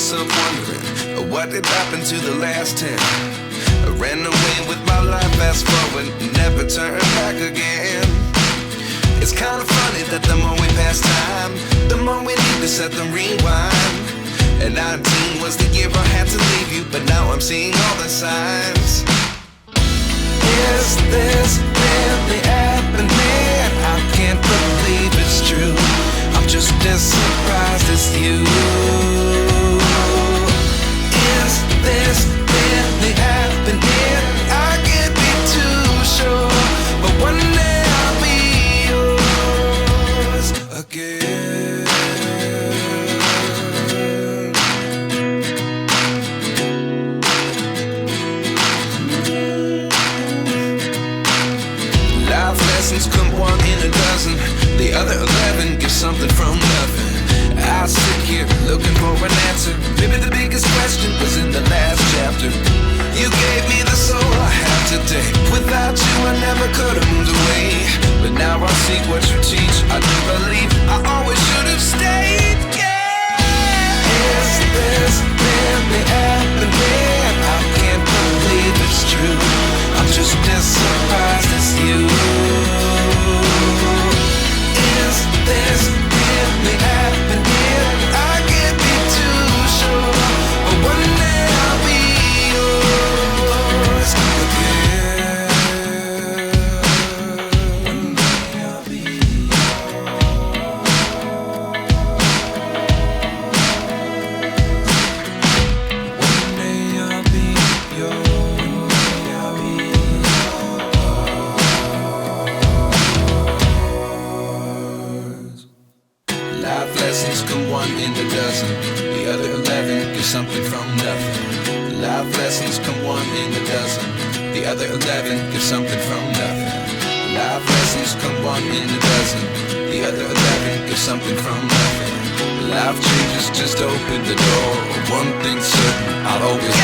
myself wondering, what did happen to the last 10? I ran away with my life, fast forward, never turn back again. It's kind of funny that the more we pass time, the more we need to set the rewind. And 19 was the year I had to leave you, but now I'm seeing all the signs. Is this really happening? I can't believe it's true. I'm just as surprised as you. Is this really happening? I can't be too sure, but one day I'll be yours again. Life lessons come one in a dozen. The other 11 give something from nothing. I sit here looking for an answer. Maybe the biggest question was in the last chapter. You gave me the soul I have today. Without you I never could have moved away. But now I see what you teach. I do believe I always should have stayed. Yeah. Is this really happening? I can't believe it's true. I'm just as surprised as you. Is this really happening? I can't be too sure, but one day I'll be yours again. One day I'll be yours. One day I'll be yours. Life lessons come one in a dozen. The other 11 give something from nothing. Life lessons come one in a dozen. The other 11 give something from nothing. Life lessons come one in a dozen. The other 11 give something from nothing. Life changes just open the door. One thing's certain, I'll always